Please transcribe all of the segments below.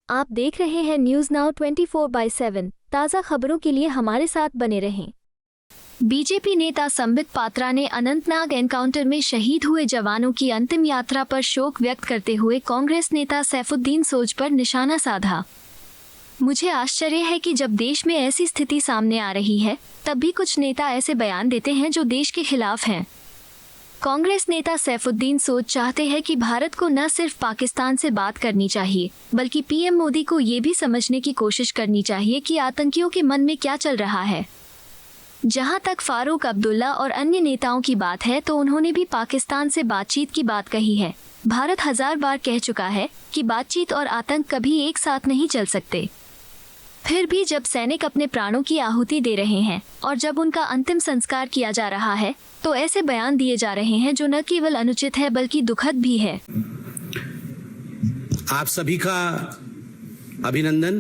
आप देख रहे हैं न्यूज नाउ 24/7। ताज़ा खबरों के लिए हमारे साथ बने रहें। बीजेपी नेता संबित पात्रा ने अनंतनाग एनकाउंटर में शहीद हुए जवानों की अंतिम यात्रा पर शोक व्यक्त करते हुए कांग्रेस नेता सैफुद्दीन सोज पर निशाना साधा। मुझे आश्चर्य है कि जब देश में ऐसी स्थिति सामने आ रही है तब भी कुछ नेता ऐसे बयान देते हैं जो देश के खिलाफ हैं। कांग्रेस नेता सैफुद्दीन सोज चाहते हैं कि भारत को न सिर्फ पाकिस्तान से बात करनी चाहिए बल्कि पीएम मोदी को ये भी समझने की कोशिश करनी चाहिए कि आतंकियों के मन में क्या चल रहा है। जहां तक फारूक अब्दुल्ला और अन्य नेताओं की बात है तो उन्होंने भी पाकिस्तान से बातचीत की बात कही है। भारत 1000 बार कह चुका है कि बातचीत और आतंक कभी एक साथ नहीं चल सकते। फिर भी जब सैनिक अपने प्राणों की आहुति दे रहे हैं और जब उनका अंतिम संस्कार किया जा रहा है तो ऐसे बयान दिए जा रहे हैं जो न केवल अनुचित है बल्कि दुखद भी है। आप सभी का अभिनंदन,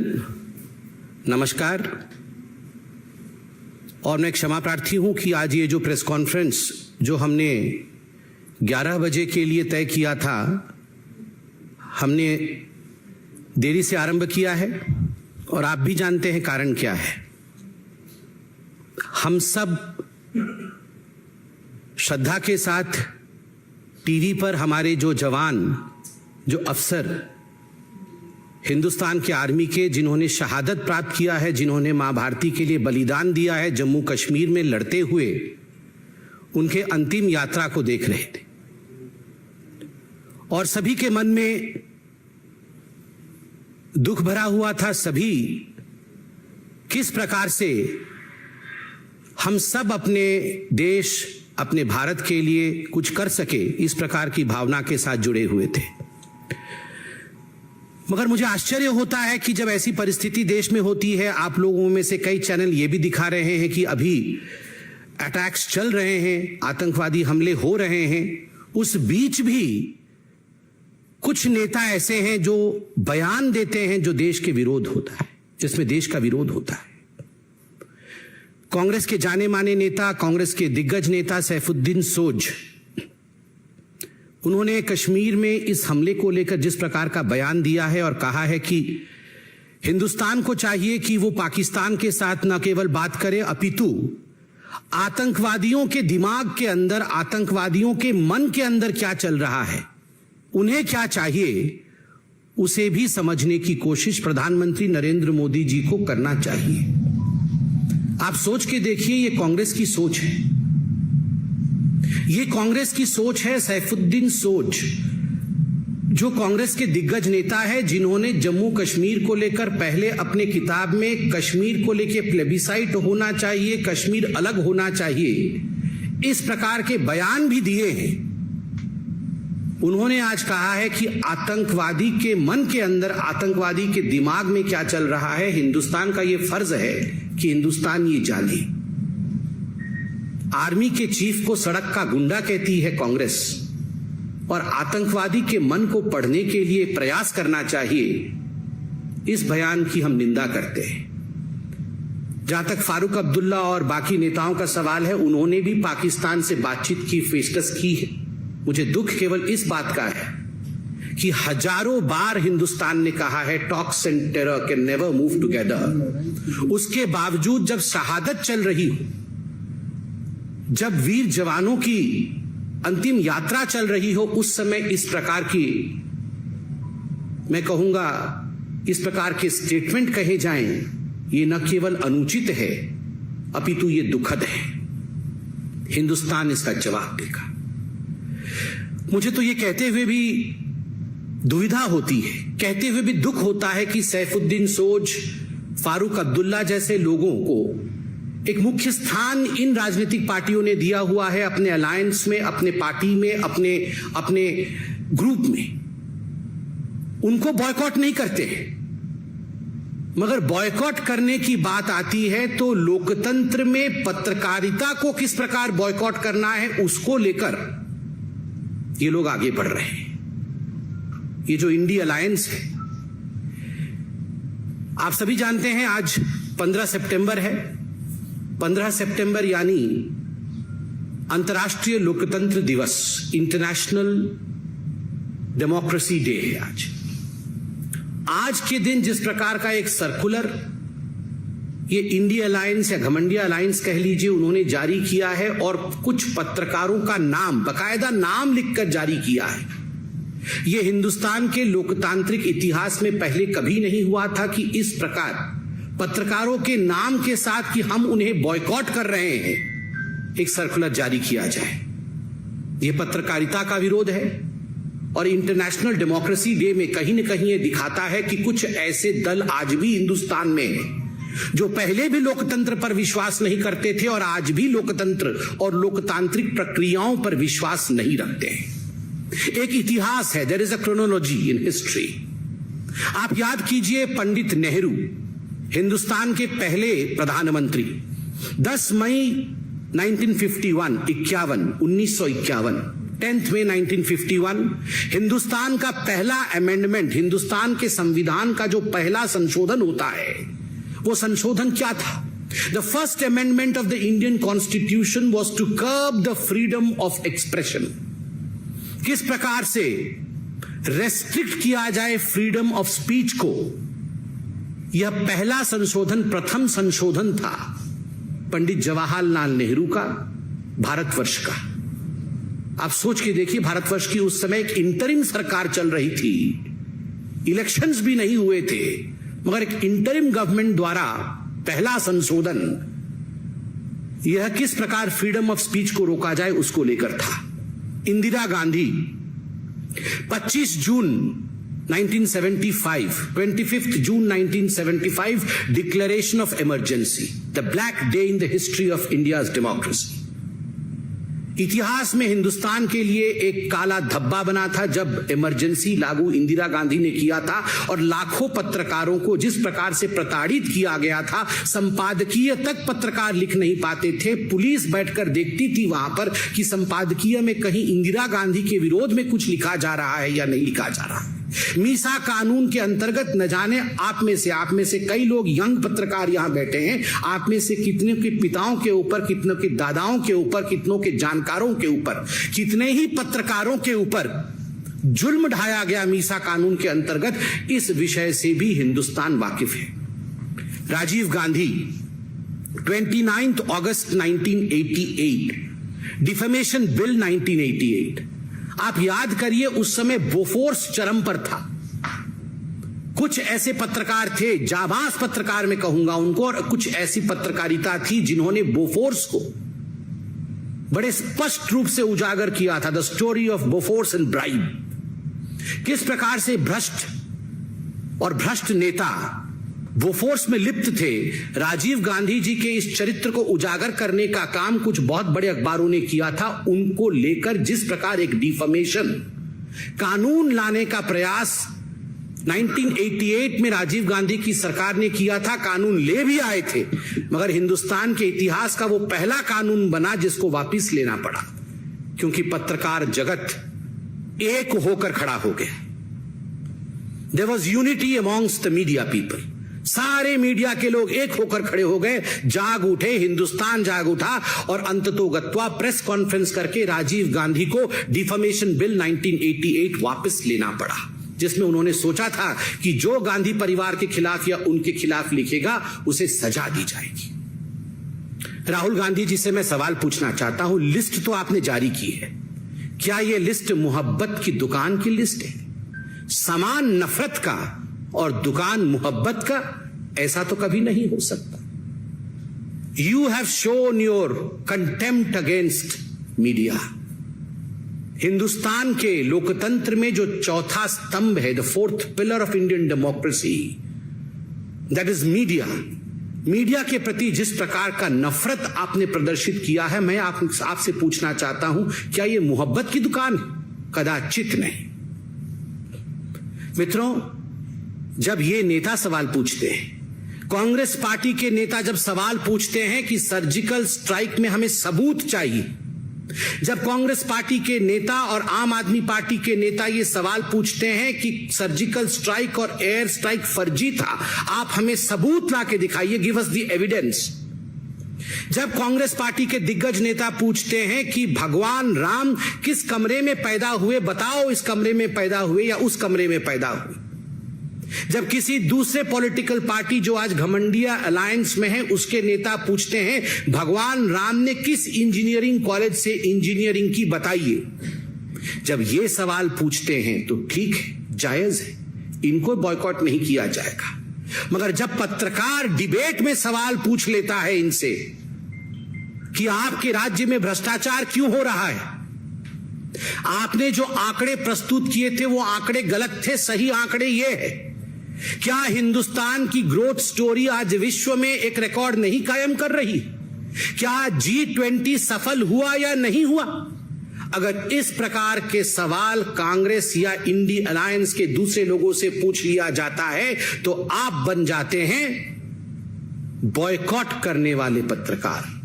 नमस्कार। और मैं क्षमा प्रार्थी हूं कि आज ये जो प्रेस कॉन्फ्रेंस जो हमने 11 बजे के लिए तय किया था, हमने देरी से आरंभ किया है और आप भी जानते हैं कारण क्या है। हम सब श्रद्धा के साथ टीवी पर हमारे जो जवान, जो अफसर हिंदुस्तान के आर्मी के, जिन्होंने शहादत प्राप्त किया है, जिन्होंने मां भारती के लिए बलिदान दिया है जम्मू कश्मीर में लड़ते हुए, उनके अंतिम यात्रा को देख रहे थे। और सभी के मन में दुख भरा हुआ था। सभी किस प्रकार से हम सब अपने देश, अपने भारत के लिए कुछ कर सके, इस प्रकार की भावना के साथ जुड़े हुए थे। मगर मुझे आश्चर्य होता है कि जब ऐसी परिस्थिति देश में होती है, आप लोगों में से कई चैनल ये भी दिखा रहे हैं कि अभी अटैक्स चल रहे हैं, आतंकवादी हमले हो रहे हैं, उस बीच भी कुछ नेता ऐसे हैं जो बयान देते हैं जो देश के विरोध होता है, जिसमें देश का विरोध होता है। कांग्रेस के जाने माने नेता, कांग्रेस के दिग्गज नेता सैफुद्दीन सोज, उन्होंने कश्मीर में इस हमले को लेकर जिस प्रकार का बयान दिया है और कहा है कि हिंदुस्तान को चाहिए कि वो पाकिस्तान के साथ न केवल बात करे अपितु आतंकवादियों के दिमाग के अंदर, आतंकवादियों के मन के अंदर क्या चल रहा है, उन्हें क्या चाहिए, उसे भी समझने की कोशिश प्रधानमंत्री नरेंद्र मोदी जी को करना चाहिए। आप सोच के देखिए, ये कांग्रेस की सोच है, ये कांग्रेस की सोच है। सैफुद्दीन सोज जो कांग्रेस के दिग्गज नेता है, जिन्होंने जम्मू कश्मीर को लेकर पहले अपने किताब में कश्मीर को लेकर प्लेबिसाइट होना चाहिए, कश्मीर अलग होना चाहिए, इस प्रकार के बयान भी दिए हैं। उन्होंने आज कहा है कि आतंकवादी के मन के अंदर, आतंकवादी के दिमाग में क्या चल रहा है, हिंदुस्तान का यह फर्ज है कि हिंदुस्तान ये जाने। आर्मी के चीफ को सड़क का गुंडा कहती है कांग्रेस, और आतंकवादी के मन को पढ़ने के लिए प्रयास करना चाहिए, इस बयान की हम निंदा करते हैं। जहां तक फारूक अब्दुल्ला और बाकी नेताओं का सवाल है, उन्होंने भी पाकिस्तान से बातचीत की पेशकश की है। मुझे दुख केवल इस बात का है कि हजारों बार हिंदुस्तान ने कहा है talks and terror can never move together. उसके बावजूद जब शहादत चल रही हो, जब वीर जवानों की अंतिम यात्रा चल रही हो, उस समय इस प्रकार की, मैं कहूंगा, इस प्रकार के स्टेटमेंट कहे जाएं, ये न केवल अनुचित है अपितु ये दुखद है। हिंदुस्तान इसका जवाब देगा। मुझे तो ये कहते हुए भी दुविधा होती है, कहते हुए भी दुख होता है कि सैफुद्दीन सोज, फारूक अब्दुल्ला जैसे लोगों को एक मुख्य स्थान इन राजनीतिक पार्टियों ने दिया हुआ है, अपने अलायंस में, अपने पार्टी में, अपने ग्रुप में। उनको बॉयकॉट नहीं करते, मगर बॉयकॉट करने की बात आती है तो लोकतंत्र में पत्रकारिता को किस प्रकार बॉयकॉट करना है, उसको लेकर ये लोग आगे बढ़ रहे हैं। ये जो इंडी अलायंस है, आप सभी जानते हैं आज 15 सितंबर है। 15 सितंबर यानी अंतर्राष्ट्रीय लोकतंत्र दिवस, इंटरनेशनल डेमोक्रेसी डे है आज। आज के दिन जिस प्रकार का एक सर्कुलर ये इंडिया अलायंस या घमंडिया अलायंस कह लीजिए उन्होंने जारी किया है और कुछ पत्रकारों का नाम बकायदा नाम लिखकर जारी किया है, ये हिंदुस्तान के लोकतांत्रिक इतिहास में पहले कभी नहीं हुआ था कि इस प्रकार पत्रकारों के नाम के साथ कि हम उन्हें बॉयकॉट कर रहे हैं एक सर्कुलर जारी किया जाए। यह पत्रकारिता का विरोध है और इंटरनेशनल डेमोक्रेसी डे में कहीं न कहीं यह दिखाता है कि कुछ ऐसे दल आज भी हिंदुस्तान में हैं जो पहले भी लोकतंत्र पर विश्वास नहीं करते थे और आज भी लोकतंत्र और लोकतांत्रिक प्रक्रियाओं पर विश्वास नहीं रखते हैं। एक इतिहास है, there is a chronology in history. आप याद कीजिए पंडित नेहरू हिंदुस्तान के पहले प्रधानमंत्री 10 मई 1951 10 मई 1951 हिंदुस्तान का पहला अमेंडमेंट, हिंदुस्तान के संविधान का जो पहला संशोधन होता है वो संशोधन क्या था? The first amendment of the Indian constitution was to curb the freedom of expression. किस प्रकार से रेस्ट्रिक्ट किया जाए फ्रीडम ऑफ स्पीच को, यह पहला संशोधन, प्रथम संशोधन था पंडित जवाहरलाल नेहरू का, भारतवर्ष का। आप सोच के देखिए, भारतवर्ष की उस समय एक इंटरिम सरकार चल रही थी, इलेक्शंस भी नहीं हुए थे, मगर एक इंटरिम गवर्नमेंट द्वारा पहला संशोधन यह किस प्रकार फ्रीडम ऑफ स्पीच को रोका जाए उसको लेकर था। इंदिरा गांधी 25 जून 1975, 25 जून 1975 declaration of emergency, the black day in the history of India's democracy. इतिहास में हिंदुस्तान के लिए एक काला धब्बा बना था जब इमरजेंसी लागू इंदिरा गांधी ने किया था और लाखों पत्रकारों को जिस प्रकार से प्रताड़ित किया गया था, संपादकीय तक पत्रकार लिख नहीं पाते थे। पुलिस बैठकर देखती थी वहां पर कि संपादकीय में कहीं इंदिरा गांधी के विरोध में कुछ लिखा जा रहा है या नहीं लिखा जा रहा है। मीसा कानून के अंतर्गत न जाने आप में से कई लोग यंग पत्रकार यहां बैठे हैं, आप में से कितने के पिताओं के ऊपर, कितनों के दादाओं के ऊपर, कितनों के जानकारों के ऊपर, कितने ही पत्रकारों के ऊपर जुल्म ढाया गया मीसा कानून के अंतर्गत। इस विषय से भी हिंदुस्तान वाकिफ है। राजीव गांधी 29 अगस्त 1988, डिफेमेशन बिल 1988, आप याद करिए उस समय बोफोर्स चरम पर था। कुछ ऐसे पत्रकार थे, जाबाज पत्रकार मैं कहूंगा उनको, और कुछ ऐसी पत्रकारिता थी जिन्होंने बोफोर्स को बड़े स्पष्ट रूप से उजागर किया था। The story of Bofors and bribe. किस प्रकार से भ्रष्ट नेता बोफोर्स में लिप्त थे। राजीव गांधी जी के इस चरित्र को उजागर करने का काम कुछ बहुत बड़े अखबारों ने किया था। उनको लेकर जिस प्रकार एक डिफेमेशन कानून लाने का प्रयास 1988 में राजीव गांधी की सरकार ने किया था, कानून ले भी आए थे, मगर हिंदुस्तान के इतिहास का वो पहला कानून बना जिसको वापस लेना पड़ा, क्योंकि पत्रकार जगत एक होकर खड़ा हो गया। There was unity amongst the media people. सारे मीडिया के लोग एक होकर खड़े हो गए, जाग उठे, हिंदुस्तान जाग उठा और अंततोगत्वा प्रेस कॉन्फ्रेंस करके राजीव गांधी को डिफेमेशन बिल 1988 वापस लेना पड़ा, जिसमें उन्होंने सोचा था कि जो गांधी परिवार के खिलाफ या उनके खिलाफ लिखेगा उसे सजा दी जाएगी। राहुल गांधी जी से मैं सवाल पूछना चाहता हूं, लिस्ट तो आपने जारी की है, क्या यह लिस्ट मोहब्बत की दुकान की लिस्ट है? सामान नफरत का और दुकान मोहब्बत का, ऐसा तो कभी नहीं हो सकता। You have shown your contempt against media. Hindustan के लोकतंत्र में जो चौथा स्तंभ है, the fourth pillar of Indian democracy, that is media. Media के प्रति जिस प्रकार का नफरत आपने प्रदर्शित किया है, मैं आपसे पूछना चाहता हूं, क्या यह मोहब्बत की दुकान है? कदाचित नहीं। मित्रों, जब ये नेता सवाल पूछते हैं, कांग्रेस पार्टी के नेता जब सवाल पूछते हैं कि सर्जिकल स्ट्राइक में हमें सबूत चाहिए, जब कांग्रेस पार्टी के नेता और आम आदमी पार्टी के नेता ये सवाल पूछते हैं कि सर्जिकल स्ट्राइक और एयर स्ट्राइक फर्जी था, आप हमें सबूत ला के दिखाइए, गिव अस द एविडेंस। जब कांग्रेस पार्टी के दिग्गज नेता पूछते हैं कि भगवान राम किस कमरे में पैदा हुए, बताओ इस कमरे में पैदा हुए या उस कमरे में पैदा हुए, जब किसी दूसरे पॉलिटिकल पार्टी जो आज घमंडिया अलायंस में है उसके नेता पूछते हैं भगवान राम ने किस इंजीनियरिंग कॉलेज से इंजीनियरिंग की बताइए, जब ये सवाल पूछते हैं तो ठीक है, जायज है, इनको बॉयकॉट नहीं किया जाएगा। मगर जब पत्रकार डिबेट में सवाल पूछ लेता है इनसे कि आपके राज्य में भ्रष्टाचार क्यों हो रहा है, आपने जो आंकड़े प्रस्तुत किए थे वो आंकड़े गलत थे, सही आंकड़े ये है, क्या हिंदुस्तान की ग्रोथ स्टोरी आज विश्व में एक रिकॉर्ड नहीं कायम कर रही, क्या G20 सफल हुआ या नहीं हुआ? अगर इस प्रकार के सवाल कांग्रेस या इंडी अलायंस के दूसरे लोगों से पूछ लिया जाता है तो आप बन जाते हैं बॉयकॉट करने वाले पत्रकार।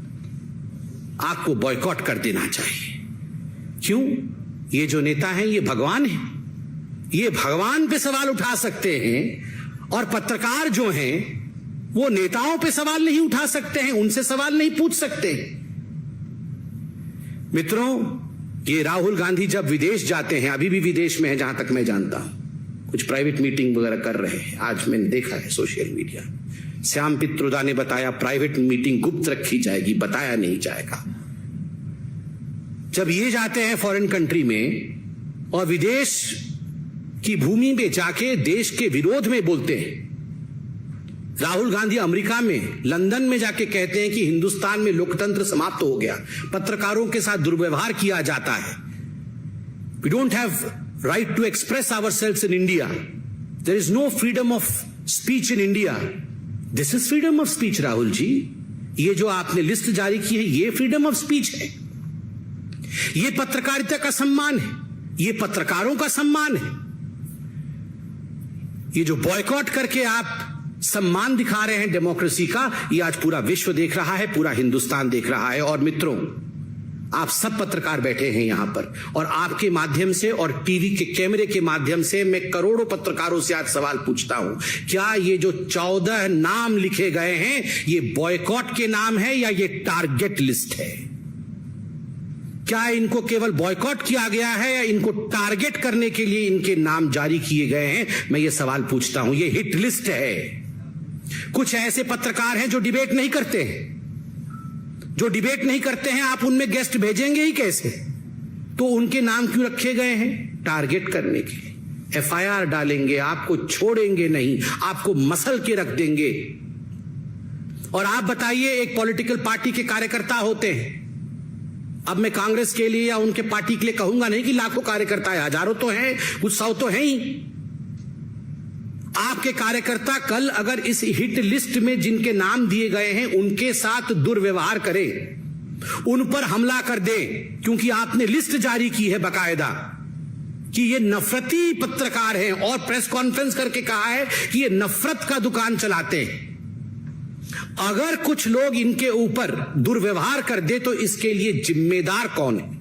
आपको बॉयकॉट कर देना चाहिए। क्यों? ये जो नेता हैं ये भगवान हैं, ये भगवान पे सवाल उठा सकते हैं और पत्रकार जो हैं वो नेताओं पे सवाल नहीं उठा सकते हैं, उनसे सवाल नहीं पूछ सकते। मित्रों, ये राहुल गांधी जब विदेश जाते हैं, अभी भी विदेश में है जहां तक मैं जानता हूं, कुछ प्राइवेट मीटिंग वगैरह कर रहे हैं, आज मैंने देखा है सोशल मीडिया। श्याम पित्रोदा ने बताया प्राइवेट मीटिंग गुप्त रखी जाएगी, बताया नहीं जाएगा। जब ये जाते हैं फॉरेन कंट्री में और विदेश की भूमि में जाके देश के विरोध में बोलते हैं, राहुल गांधी अमेरिका में लंदन में जाके कहते हैं कि हिंदुस्तान में लोकतंत्र समाप्त हो गया, पत्रकारों के साथ दुर्व्यवहार किया जाता है, we don't have right to express ourselves in India, there is no freedom of speech in India. This is freedom of speech Rahul ji, ये जो आपने लिस्ट जारी की है ये फ्रीडम ऑफ स्पीच है, ये पत्रकारिता का सम्मान है, ये पत्रकारों का सम्मान है। ये जो बॉयकॉट करके आप सम्मान दिखा रहे हैं डेमोक्रेसी का, ये आज पूरा विश्व देख रहा है, पूरा हिंदुस्तान देख रहा है। और मित्रों, आप सब पत्रकार बैठे हैं यहां पर और आपके माध्यम से और टीवी के कैमरे के माध्यम से मैं करोड़ों पत्रकारों से आज सवाल पूछता हूं, क्या ये जो 14 नाम लिखे गए हैं ये बॉयकॉट के नाम है या ये टारगेट लिस्ट है? क्या इनको केवल बॉयकॉट किया गया है या इनको टारगेट करने के लिए इनके नाम जारी किए गए हैं? मैं ये सवाल पूछता हूं। ये हिट लिस्ट है। कुछ ऐसे पत्रकार हैं जो डिबेट नहीं करते हैं, जो डिबेट नहीं करते हैं, आप उनमें गेस्ट भेजेंगे ही कैसे? तो उनके नाम क्यों रखे गए हैं? टारगेट करने के लिए। FIR डालेंगे, आपको छोड़ेंगे नहीं, आपको मसल के रख देंगे। और आप बताइए, एक पॉलिटिकल पार्टी के कार्यकर्ता होते हैं, अब मैं कांग्रेस के लिए या उनके पार्टी के लिए कहूंगा नहीं कि लाखों कार्यकर्ता है, हजारों तो हैं, कुछ सौ तो हैं ही। आपके कार्यकर्ता कल अगर इस हिट लिस्ट में जिनके नाम दिए गए हैं उनके साथ दुर्व्यवहार करें, उन पर हमला कर दें, क्योंकि आपने लिस्ट जारी की है बकायदा कि ये नफरती पत्रकार हैं और प्रेस कॉन्फ्रेंस करके कहा है कि ये नफरत का दुकान चलाते हैं। अगर कुछ लोग इनके ऊपर दुर्व्यवहार कर दे तो इसके लिए जिम्मेदार कौन है?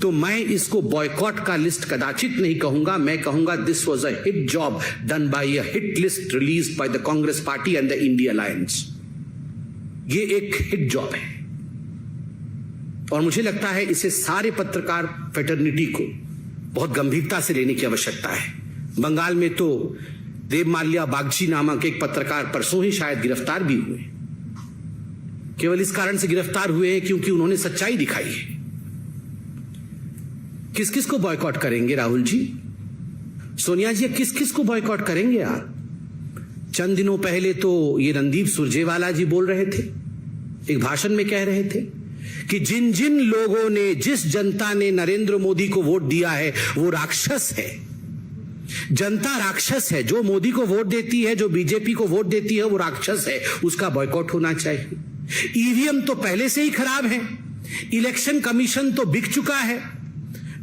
तो मैं इसको बॉयकॉट का लिस्ट कदाचित नहीं कहूंगा, मैं कहूंगा this was a hit job done by a hit list released by the Congress party and the India alliance. ये एक हिट जॉब है और मुझे लगता है इसे सारे पत्रकार फेटर्निटी को बहुत गंभीरता से लेने की आवश्यकता है। बंगाल में तो देव माल्या बागची नामक एक पत्रकार परसों ही शायद गिरफ्तार भी हुए, केवल इस कारण से गिरफ्तार हुए हैं क्योंकि उन्होंने सच्चाई दिखाई है। किस किस को बॉयकॉट करेंगे राहुल जी? सोनिया जी, किस किस को बॉयकॉट करेंगे आप? चंद दिनों पहले तो ये रणदीप सुरजेवाला जी बोल रहे थे, एक भाषण में कह रहे थे कि जिन जिन लोगों ने, जिस जनता ने नरेंद्र मोदी को वोट दिया है वो राक्षस है। जनता राक्षस है, जो मोदी को वोट देती है, जो बीजेपी को वोट देती है वो राक्षस है, उसका बॉयकॉट होना चाहिए। ईवीएम तो पहले से ही खराब है, इलेक्शन कमीशन तो बिक चुका है,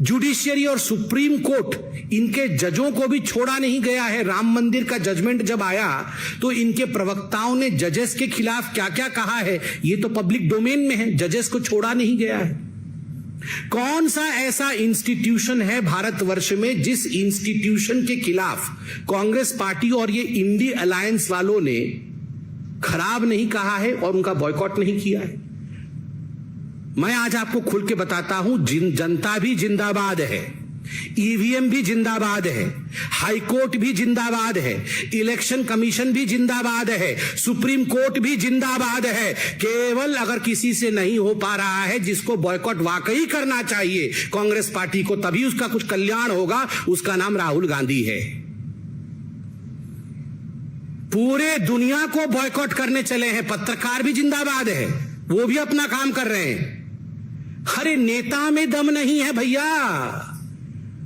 जुडिशियरी और सुप्रीम कोर्ट इनके जजों को भी छोड़ा नहीं गया है। राम मंदिर का जजमेंट जब आया तो इनके प्रवक्ताओं ने जजेस के खिलाफ क्या क्या कहा है ये तो पब्लिक डोमेन में है, जजेस को छोड़ा नहीं गया है। कौन सा ऐसा इंस्टीट्यूशन है भारतवर्ष में जिस इंस्टीट्यूशन के खिलाफ कांग्रेस पार्टी और ये इंडी अलायंस वालों ने खराब नहीं कहा है और उनका बॉयकॉट नहीं किया है? मैं आज आपको खुल के बताता हूं, जनता भी जिंदाबाद है, ईवीएम भी जिंदाबाद है, हाईकोर्ट भी जिंदाबाद है, इलेक्शन कमीशन भी जिंदाबाद है, सुप्रीम कोर्ट भी जिंदाबाद है। केवल अगर किसी से नहीं हो पा रहा है, जिसको बॉयकॉट वाकई करना चाहिए कांग्रेस पार्टी को, तभी उसका कुछ कल्याण होगा, उसका नाम राहुल गांधी है। पूरे दुनिया को बॉयकॉट करने चले हैं, पत्रकार भी जिंदाबाद है, वो भी अपना काम कर रहे हैं। अरे नेता में दम नहीं है भैया।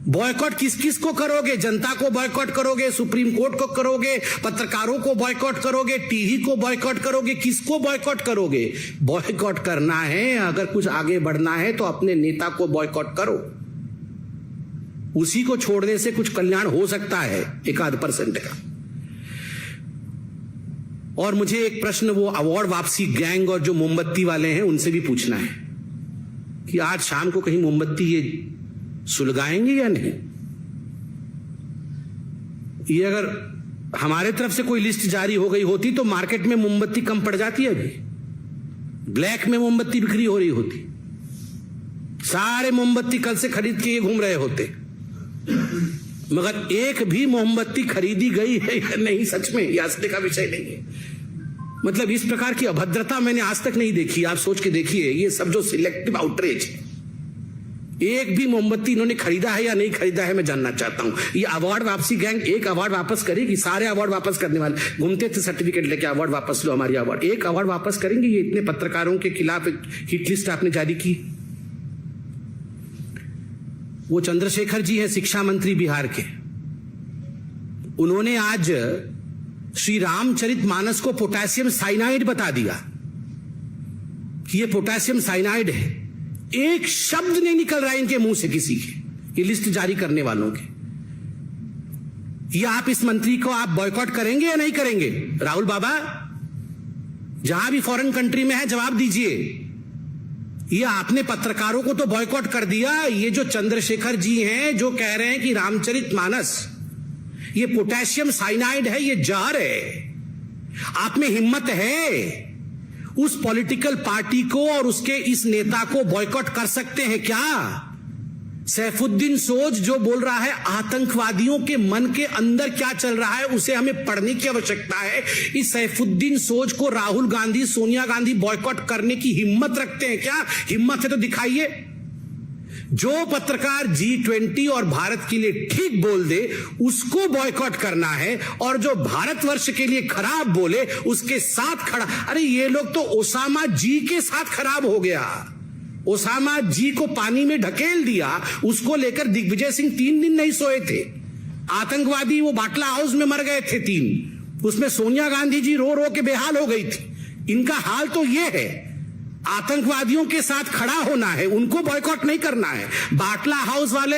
बॉयकॉट किस किस को करोगे? जनता को बॉयकॉट करोगे, सुप्रीम कोर्ट को करोगे, पत्रकारों को बॉयकॉट करोगे, टीवी को बॉयकॉट करोगे, किसको बॉयकॉट करोगे? बॉयकॉट करना है, अगर कुछ आगे बढ़ना है तो अपने नेता को बॉयकॉट करो। उसी को छोड़ने से कुछ कल्याण हो सकता है 1% का। और मुझे एक प्रश्न वो अवार्ड वापसी गैंग और जो मोमबत्ती वाले हैं उनसे भी पूछना है कि आज शाम को कहीं मोमबत्ती ये सुलगाएंगे या नहीं? ये अगर हमारे तरफ से कोई लिस्ट जारी हो गई होती तो मार्केट में मोमबत्ती कम पड़ जाती है। अभी ब्लैक में मोमबत्ती बिक्री हो रही होती, सारे मोमबत्ती कल से खरीद के ये घूम रहे होते। मगर एक भी मोमबत्ती खरीदी गई है या नहीं, सच में ये हंसने का विषय नहीं है। मतलब इस प्रकार की अभद्रता मैंने आज तक नहीं देखी। आप सोच के देखिए, ये सब जो सिलेक्टिव आउटरीच है, एक भी मोमबत्ती इन्होंने खरीदा है या नहीं खरीदा है, मैं जानना चाहता हूं। ये अवार्ड वापसी गैंग एक अवार्ड वापस करेगी? सारे अवार्ड वापस करने वाले घूमते थे सर्टिफिकेट लेके, अवार्ड वापस लो, हमारी अवार्ड। एक अवार्ड वापस करेंगे? ये इतने पत्रकारों के खिलाफ एक हिट लिस्ट आपने जारी की। वो चंद्रशेखर जी हैं शिक्षा मंत्री बिहार के, उन्होंने आज श्री रामचरितमानस को पोटेशियम साइनाइड बता दिया कि ये पोटेशियम साइनाइड है। एक शब्द नहीं निकल रहा है इनके मुंह से किसी के, ये लिस्ट जारी करने वालों के। ये आप इस मंत्री को आप बॉयकॉट करेंगे या नहीं करेंगे? राहुल बाबा, जहां भी फॉरेन कंट्री में है जवाब दीजिए। ये आपने पत्रकारों को तो बॉयकॉट कर दिया, ये जो चंद्रशेखर जी हैं जो कह रहे हैं कि रामचरितमानस ये पोटेशियम साइनाइड है, ये जहर है, आप में हिम्मत है उस पॉलिटिकल पार्टी को और उसके इस नेता को बॉयकॉट कर सकते हैं क्या? सैफुद्दीन सोज जो बोल रहा है आतंकवादियों के मन के अंदर क्या चल रहा है उसे हमें पढ़ने की आवश्यकता है। इस सैफुद्दीन सोज को राहुल गांधी, सोनिया गांधी बॉयकॉट करने की हिम्मत रखते हैं क्या? हिम्मत है तो दिखाइए। जो पत्रकार G20 और भारत के लिए ठीक बोल दे उसको बॉयकॉट करना है, और जो भारतवर्ष के लिए खराब बोले उसके साथ खड़ा। अरे ये लोग तो ओसामा जी के साथ खराब हो गया, ओसामा जी को पानी में ढकेल दिया, उसको लेकर दिग्विजय सिंह 3 दिन नहीं सोए थे। आतंकवादी वो बाटला हाउस में मर गए थे 3, उसमें सोनिया गांधी जी रो रो के बेहाल हो गई थी। इनका हाल तो ये है, आतंकवादियों के साथ खड़ा होना है, उनको बॉयकॉट नहीं करना है। बाटला हाउस वाले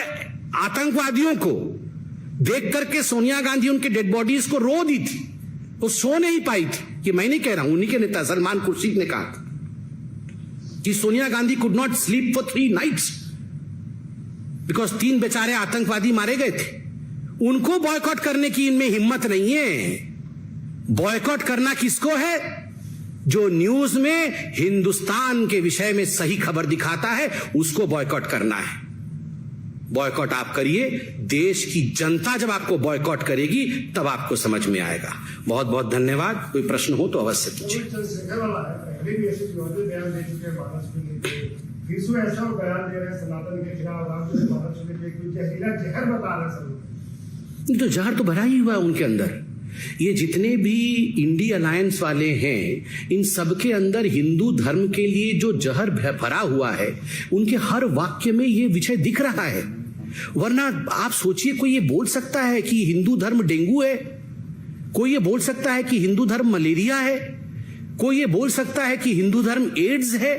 आतंकवादियों को देख करके सोनिया गांधी उनके डेड बॉडीज को रो दी थी, वो सो नहीं पाई थी। कि मैं नहीं कह रहा हूं, उन्हीं के नेता सलमान खुर्शीद ने कहा था कि Sonia Gandhi could not sleep for 3 nights because 3 बेचारे आतंकवादी मारे गए थे। उनको बॉयकॉट करने की इनमें हिम्मत नहीं है। बॉयकॉट करना किसको है? जो न्यूज में हिंदुस्तान के विषय में सही खबर दिखाता है उसको बॉयकॉट करना है। बॉयकॉट आप करिए, देश की जनता जब आपको बॉयकॉट करेगी तब आपको समझ में आएगा। बहुत बहुत धन्यवाद। कोई प्रश्न हो तो अवश्य पूछिए। तो जहर तो भरा ही हुआ उनके अंदर। ये जितने भी इंडी अलायंस वाले हैं इन सबके अंदर हिंदू धर्म के लिए जो जहर भरा हुआ है उनके हर वाक्य में ये विषय दिख रहा है। वरना आप सोचिए, कोई ये बोल सकता है कि हिंदू धर्म डेंगू है? कोई ये बोल सकता है कि हिंदू धर्म मलेरिया है? कोई ये बोल सकता है कि हिंदू धर्म एड्स है?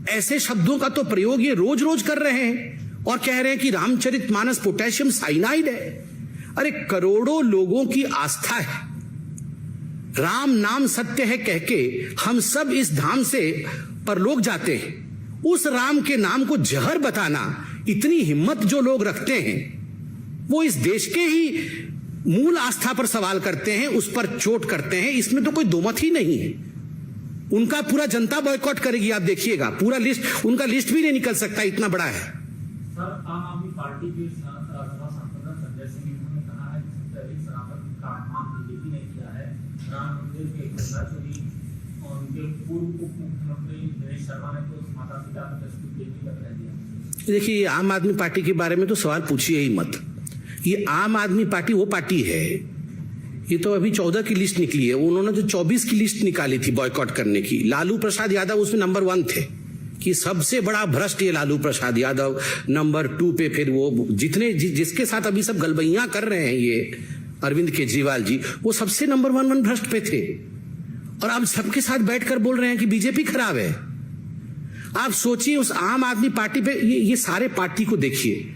ऐसे शब्दों का तो प्रयोग ये रोज रोज कर रहे हैं और कह रहे हैं कि रामचरितमानस पोटेशियम साइनाइड है। अरे करोड़ों लोगों की आस्था है, राम नाम सत्य है कह के हम सब इस धाम से परलोक जाते हैं। उस राम के नाम को जहर बताना, इतनी हिम्मत जो लोग रखते हैं वो इस देश के ही मूल आस्था पर सवाल करते हैं, उस पर चोट करते हैं। इसमें तो कोई दो मत ही नहीं है। उनका पूरा जनता बॉयकॉट करेगी, आप देखिएगा। पूरा लिस्ट, उनका लिस्ट भी नहीं निकल सकता, इतना बड़ा है। सर, आम आदमी पार्टी पार्टी के राज्यसभा सांसद संजय सिंह ने कहा है कि सबसे अधिक शराफत का काम बीजेपी ने किया है। राम मंदिर के गंगा चोरी और उनके पूर्व उप मुख्यमंत्री दिनेश शर्मा ने तो माता पिता को तस्वीर देने का कह दिया। देखिए, आम आदमी पार्टी के बारे में तो सवाल पूछिए ही मत। ये आम आदमी पार्टी वो पार्टी है, ये तो अभी 14 की लिस्ट निकली है, उन्होंने जो 24 की लिस्ट निकाली थी बॉयकॉट करने की, लालू प्रसाद यादव उसमें नंबर 1 थे कि सबसे बड़ा भ्रष्ट ये लालू प्रसाद यादव। नंबर 2 पे फिर वो जिसके साथ अभी सब गलबैयां कर रहे हैं ये अरविंद केजरीवाल जी, वो सबसे नंबर 1 भ्रष्ट पे थे। और अब सबके साथ बैठकर बोल रहे हैं कि बीजेपी खराब है। आप सोचिए उस आम आदमी पार्टी पे, ये सारे पार्टी को देखिए,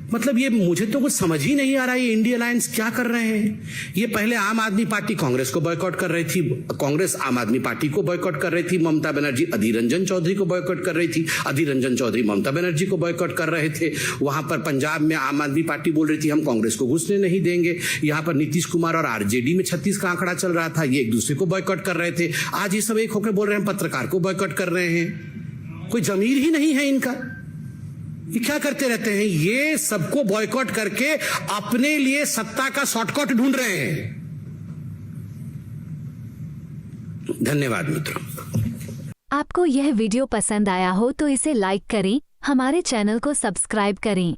मतलब ये मुझे तो कुछ समझ ही नहीं आ रहा है ये इंडिया अलायंस क्या कर रहे हैं। ये पहले आम आदमी पार्टी कांग्रेस को बॉयकॉट कर रही थी, कांग्रेस आम आदमी पार्टी को बॉयकॉट कर रही थी, ममता बनर्जी अधीर रंजन चौधरी को बॉयकॉट कर रही थी, अधीर रंजन चौधरी ममता बनर्जी को बॉयकॉट कर रहे थे। वहां पर पंजाब में आम आदमी पार्टी बोल रही थी हम कांग्रेस को घुसने नहीं देंगे। यहाँ पर नीतीश कुमार और आरजेडी में 36 का आंकड़ा चल रहा था, ये एक दूसरे को बॉयकॉट कर रहे थे। आज ये सब एक होकर बोल रहे हैं पत्रकार को बॉयकॉट कर रहे हैं। कोई जमीर ही नहीं है इनका, ये क्या करते रहते हैं। ये सबको बॉयकॉट करके अपने लिए सत्ता का शॉर्टकट ढूंढ रहे हैं। धन्यवाद मित्रों। आपको यह वीडियो पसंद आया हो तो इसे लाइक करें, हमारे चैनल को सब्सक्राइब करें